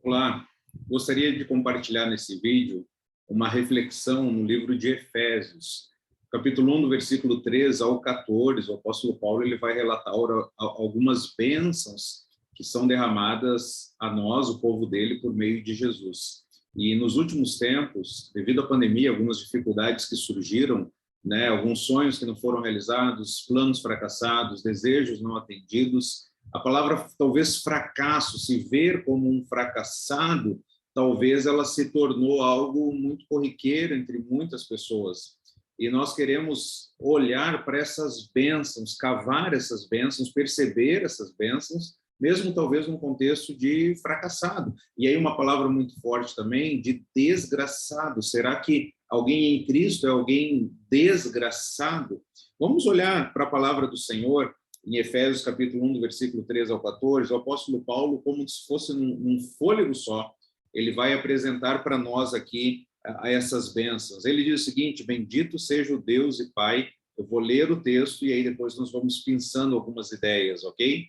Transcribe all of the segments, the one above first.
Olá, gostaria de compartilhar nesse vídeo uma reflexão no livro de Efésios, capítulo 1, do versículo 13 ao 14. O apóstolo Paulo ele vai relatar algumas bênçãos que são derramadas a nós, o povo dele, por meio de Jesus. E nos últimos tempos, devido à pandemia, algumas dificuldades que surgiram, alguns sonhos que não foram realizados, planos fracassados, desejos não atendidos. A palavra, talvez, fracasso, se ver como um fracassado, talvez ela se tornou algo muito corriqueiro entre muitas pessoas. E nós queremos olhar para essas bênçãos, cavar essas bênçãos, perceber essas bênçãos, mesmo talvez num contexto de fracassado. E aí uma palavra muito forte também, de desgraçado. Será que alguém em Cristo é alguém desgraçado? Vamos olhar para a palavra do Senhor, em Efésios capítulo 1, do versículo 13 ao 14, o apóstolo Paulo, como se fosse num fôlego só, ele vai apresentar para nós aqui essas bênçãos. Ele diz o seguinte: bendito seja o Deus e Pai. Eu vou ler o texto e aí depois nós vamos pensando algumas ideias, ok?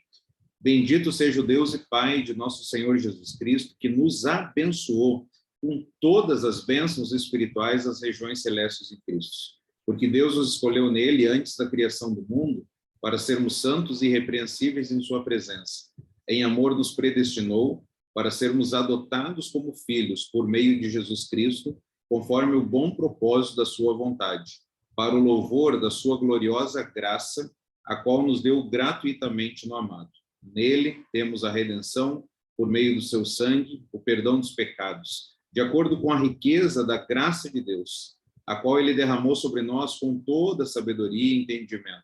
Bendito seja o Deus e Pai de nosso Senhor Jesus Cristo, que nos abençoou com todas as bênçãos espirituais das regiões celestes em Cristo. Porque Deus nos escolheu nele antes da criação do mundo, para sermos santos e irrepreensíveis em sua presença. Em amor nos predestinou para sermos adotados como filhos por meio de Jesus Cristo, conforme o bom propósito da sua vontade, para o louvor da sua gloriosa graça, a qual nos deu gratuitamente no amado. Nele temos a redenção, por meio do seu sangue, o perdão dos pecados, de acordo com a riqueza da graça de Deus, a qual ele derramou sobre nós com toda sabedoria e entendimento,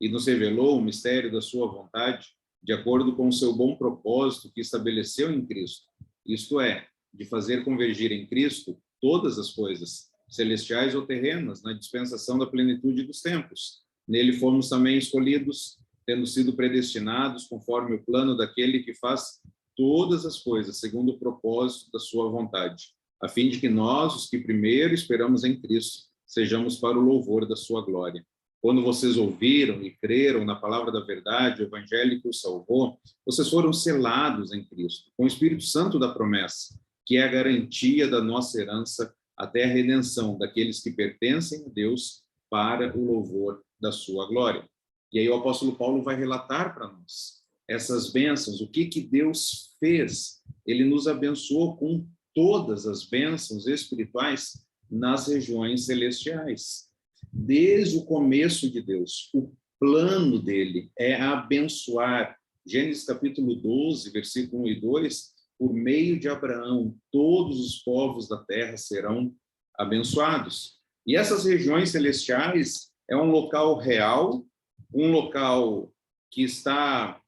e nos revelou o mistério da sua vontade, de acordo com o seu bom propósito que estabeleceu em Cristo, isto é, de fazer convergir em Cristo todas as coisas, celestiais ou terrenas, na dispensação da plenitude dos tempos. Nele fomos também escolhidos, tendo sido predestinados conforme o plano daquele que faz todas as coisas, segundo o propósito da sua vontade, a fim de que nós, os que primeiro esperamos em Cristo, sejamos para o louvor da sua glória. Quando vocês ouviram e creram na palavra da verdade, o evangelho que os salvou, vocês foram selados em Cristo, com o Espírito Santo da promessa, que é a garantia da nossa herança até a redenção daqueles que pertencem a Deus para o louvor da sua glória. E aí o apóstolo Paulo vai relatar para nós essas bênçãos, o que Deus fez. Ele nos abençoou com todas as bênçãos espirituais nas regiões celestiais. Desde o começo de Deus, o plano dele é abençoar. Gênesis capítulo 12, versículo 1 e 2, por meio de Abraão, todos os povos da terra serão abençoados. E essas regiões celestiais é um local real, um local que está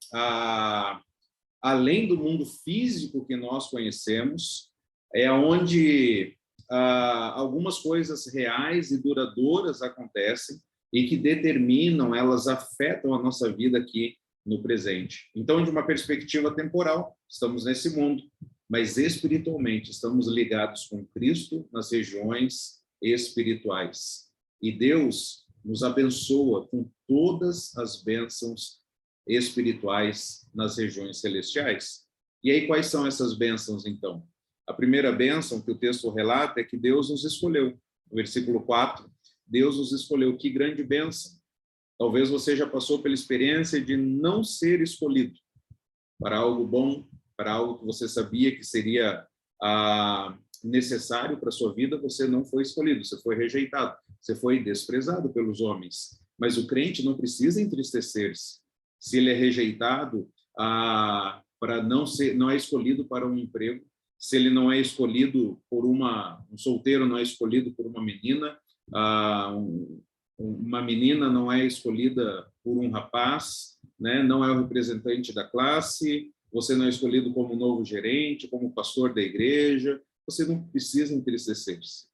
além do mundo físico que nós conhecemos, é onde algumas coisas reais e duradouras acontecem e que determinam, elas afetam a nossa vida aqui no presente. Então, de uma perspectiva temporal, estamos nesse mundo, mas espiritualmente estamos ligados com Cristo nas regiões espirituais. E Deus nos abençoa com todas as bênçãos espirituais nas regiões celestiais. E aí, quais são essas bênçãos, então? A primeira bênção que o texto relata é que Deus nos escolheu. No versículo 4, Deus nos escolheu. Que grande bênção! Talvez você já passou pela experiência de não ser escolhido para algo bom, para algo que você sabia que seria necessário para a sua vida. Você não foi escolhido, você foi rejeitado, você foi desprezado pelos homens. Mas o crente não precisa entristecer-se se ele é rejeitado, não é escolhido para um emprego, se ele não é escolhido por um solteiro não é escolhido por uma menina, uma menina não é escolhida por um rapaz, não é o representante da classe, você não é escolhido como novo gerente, como pastor da igreja, você não precisa entristecer-se,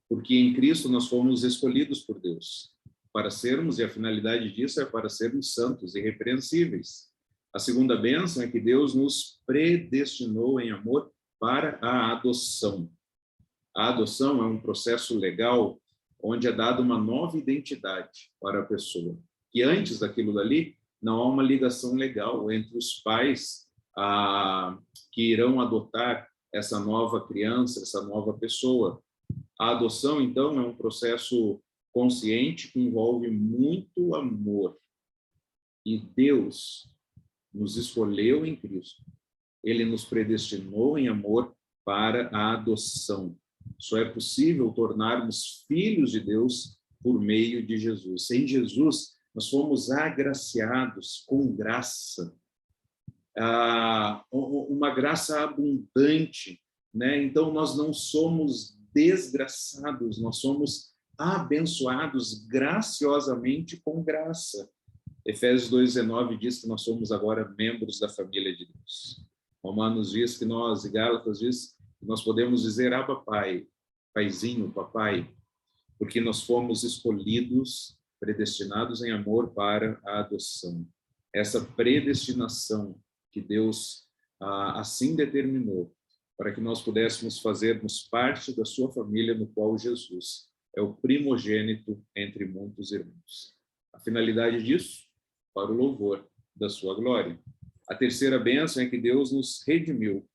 porque em Cristo nós fomos escolhidos por Deus para sermos, e a finalidade disso é para sermos santos e irrepreensíveis. A segunda bênção é que Deus nos predestinou em amor para a adoção. A adoção é um processo legal onde é dada uma nova identidade para a pessoa. Que antes daquilo dali, não há uma ligação legal entre os pais que irão adotar essa nova criança, essa nova pessoa. A adoção, então, é um processo consciente que envolve muito amor. E Deus nos escolheu em Cristo. Ele nos predestinou em amor para a adoção. Só é possível tornarmos filhos de Deus por meio de Jesus. Em Jesus, nós fomos agraciados com graça, uma graça abundante, né? Então, nós não somos desgraçados, nós somos abençoados graciosamente com graça. Efésios 2,19 diz que nós somos agora membros da família de Deus. Romanos diz que nós, e Gálatas diz que nós podemos dizer Abba Pai, Paizinho, Papai, porque nós fomos escolhidos, predestinados em amor para a adoção. Essa predestinação que Deus assim determinou, para que nós pudéssemos fazermos parte da sua família, no qual Jesus é o primogênito entre muitos irmãos. A finalidade disso? Para o louvor da sua glória. A terceira bênção é que Deus nos redimiu.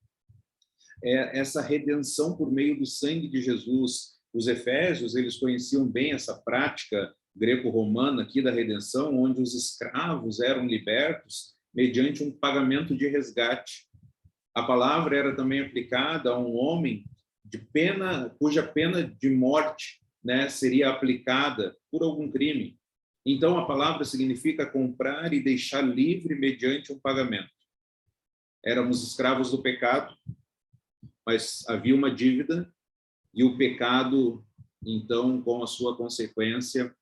É essa redenção por meio do sangue de Jesus. Os efésios, eles conheciam bem essa prática greco-romana aqui da redenção, onde os escravos eram libertos mediante um pagamento de resgate. A palavra era também aplicada a um homem cuja pena de morte, né, seria aplicada por algum crime. Então, a palavra significa comprar e deixar livre mediante um pagamento. Éramos escravos do pecado, mas havia uma dívida, e o pecado, então, com a sua consequência,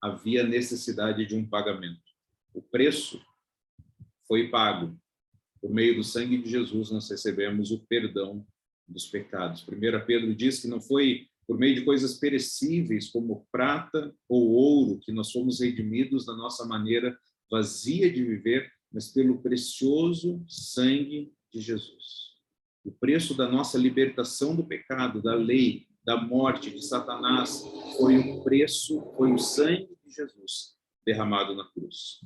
havia necessidade de um pagamento. O preço foi pago. Por meio do sangue de Jesus, nós recebemos o perdão dos pecados. 1 Pedro diz que não foi por meio de coisas perecíveis, como prata ou ouro, que nós fomos redimidos da nossa maneira vazia de viver, mas pelo precioso sangue de Jesus. O preço da nossa libertação do pecado, da lei, da morte, de Satanás, foi o sangue de Jesus derramado na cruz.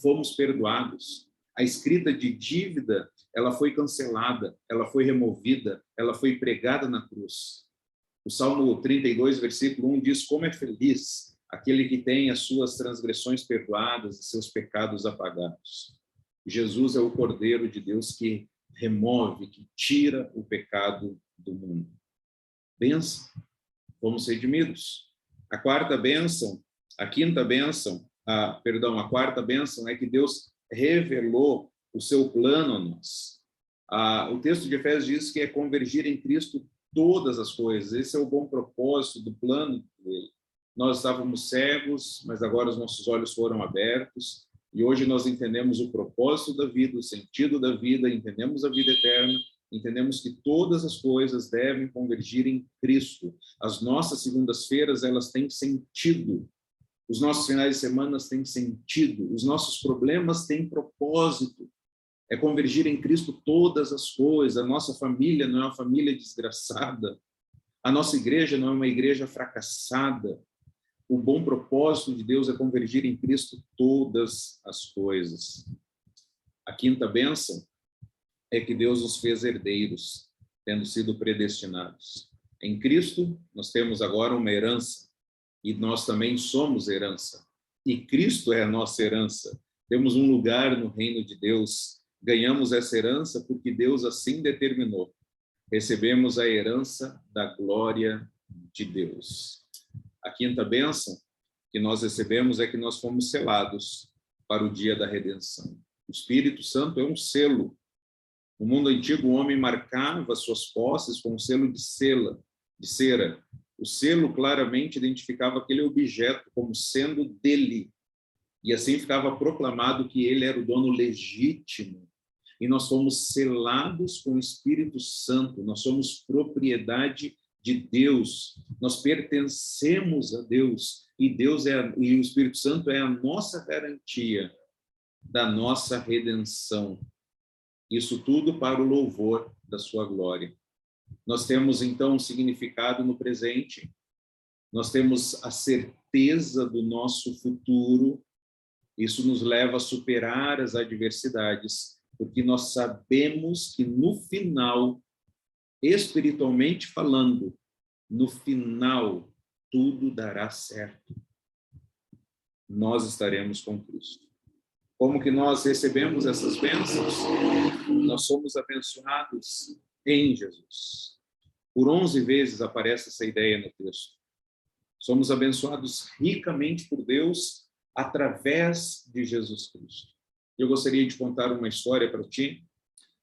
Fomos perdoados. A escrita de dívida, ela foi cancelada, ela foi removida, ela foi pregada na cruz. O Salmo 32, versículo 1 diz: como é feliz aquele que tem as suas transgressões perdoadas e seus pecados apagados. Jesus é o Cordeiro de Deus que remove, que tira o pecado do mundo. Bênção, fomos redimidos. A quarta bênção é que Deus revelou o seu plano a nós. O texto de Efésios diz que é convergir em Cristo todas as coisas. Esse é o bom propósito do plano dele. Nós estávamos cegos, mas agora os nossos olhos foram abertos, e hoje nós entendemos o propósito da vida, o sentido da vida, entendemos a vida eterna, entendemos que todas as coisas devem convergir em Cristo. As nossas segundas-feiras, elas têm sentido. Os nossos finais de semana têm sentido. Os nossos problemas têm propósito. É convergir em Cristo todas as coisas. A nossa família não é uma família desgraçada. A nossa igreja não é uma igreja fracassada. O bom propósito de Deus é convergir em Cristo todas as coisas. A quinta bênção é que Deus nos fez herdeiros, tendo sido predestinados. Em Cristo, nós temos agora uma herança, e nós também somos herança. E Cristo é a nossa herança. Temos um lugar no reino de Deus. Ganhamos essa herança porque Deus assim determinou. Recebemos a herança da glória de Deus. A quinta bênção que nós recebemos é que nós fomos selados para o dia da redenção. O Espírito Santo é um selo. No mundo antigo, o homem marcava suas posses com um selo de cera. O selo claramente identificava aquele objeto como sendo dele. E assim ficava proclamado que ele era o dono legítimo. E nós fomos selados com o Espírito Santo. Nós somos propriedade de Deus. Nós pertencemos a Deus. E o Espírito Santo é a nossa garantia da nossa redenção. Isso tudo para o louvor da sua glória. Nós temos, então, um significado no presente. Nós temos a certeza do nosso futuro. Isso nos leva a superar as adversidades. porque nós sabemos que no final, espiritualmente falando, no final, tudo dará certo. Nós estaremos com Cristo. Como que nós recebemos essas bênçãos? Nós somos abençoados em Jesus. Por 11 vezes aparece essa ideia no texto. Somos abençoados ricamente por Deus através de Jesus Cristo. Eu gostaria de contar uma história para ti.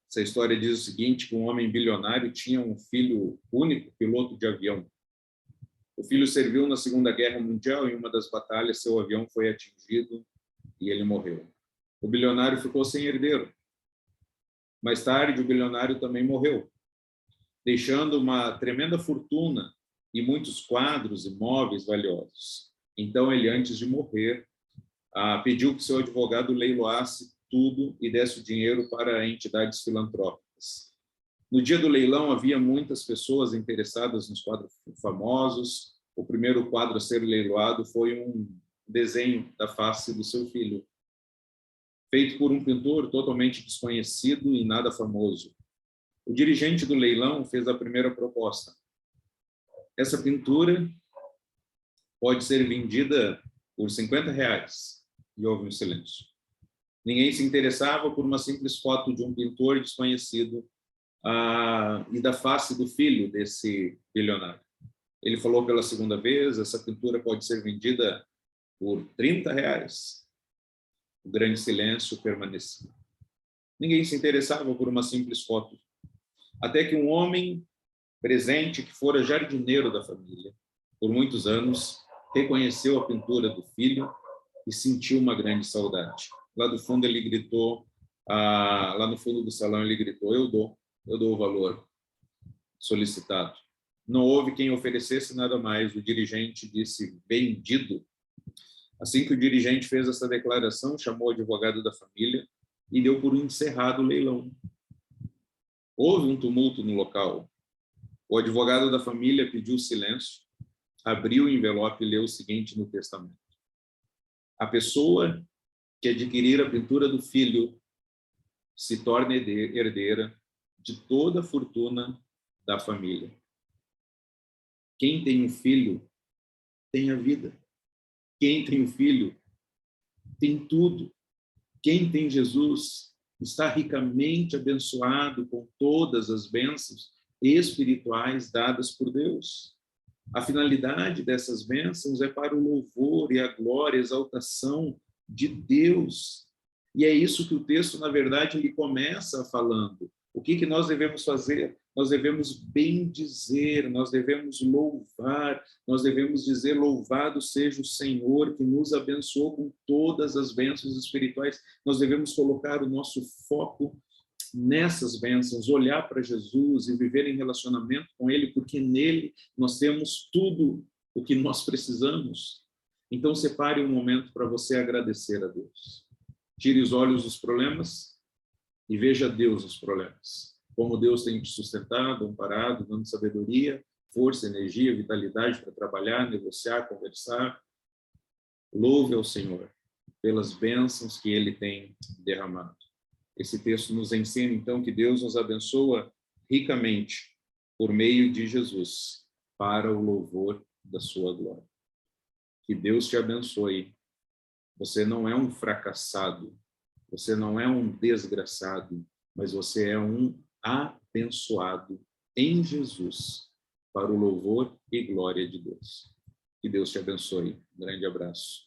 Essa história diz o seguinte, que um homem bilionário tinha um filho único, piloto de avião. O filho serviu na Segunda Guerra Mundial e em uma das batalhas seu avião foi atingido e ele morreu. O bilionário ficou sem herdeiro. Mais tarde, o bilionário também morreu, deixando uma tremenda fortuna e muitos quadros e móveis valiosos. Então, ele, antes de morrer, pediu que seu advogado leiloasse tudo e desse o dinheiro para entidades filantrópicas. No dia do leilão, havia muitas pessoas interessadas nos quadros famosos. O primeiro quadro a ser leiloado foi um desenho da face do seu filho, feito por um pintor totalmente desconhecido e nada famoso. O dirigente do leilão fez a primeira proposta. Essa pintura pode ser vendida por R$50. E houve um silêncio. Ninguém se interessava por uma simples foto de um pintor desconhecido e da face do filho desse bilionário. Ele falou pela segunda vez, essa pintura pode ser vendida por R$30. O grande silêncio permanecia. Ninguém se interessava por uma simples foto. Até que um homem presente, que fora jardineiro da família por muitos anos, reconheceu a pintura do filho e sentiu uma grande saudade. Lá do fundo ele gritou, lá no fundo do salão ele gritou, eu dou o valor solicitado. Não houve quem oferecesse nada mais. O dirigente disse, vendido. Assim que o dirigente fez essa declaração, chamou o advogado da família e deu por encerrado o leilão. Houve um tumulto no local. O advogado da família pediu silêncio, abriu o envelope e leu o seguinte no testamento. A pessoa que adquirir a pintura do filho se torna herdeira de toda a fortuna da família. Quem tem um filho tem a vida. Quem tem um filho tem tudo. Quem tem Jesus está ricamente abençoado com todas as bênçãos espirituais dadas por Deus. A finalidade dessas bênçãos é para o louvor e a glória, a exaltação de Deus. E é isso que o texto, na verdade, ele começa falando. O que nós devemos fazer? Nós devemos bendizer, nós devemos louvar, nós devemos dizer, louvado seja o Senhor que nos abençoou com todas as bênçãos espirituais. Nós devemos colocar o nosso foco nessas bênçãos, olhar para Jesus e viver em relacionamento com Ele, porque nele nós temos tudo o que nós precisamos. Então, separe um momento para você agradecer a Deus. Tire os olhos dos problemas e veja Deus nos problemas. Como Deus tem te sustentado, amparado, dando sabedoria, força, energia, vitalidade para trabalhar, negociar, conversar. Louve ao Senhor pelas bênçãos que Ele tem derramado. Esse texto nos ensina, então, que Deus nos abençoa ricamente por meio de Jesus, para o louvor da sua glória. Que Deus te abençoe. Você não é um fracassado, você não é um desgraçado, mas você é um abençoado em Jesus, para o louvor e glória de Deus. Que Deus te abençoe. Um grande abraço.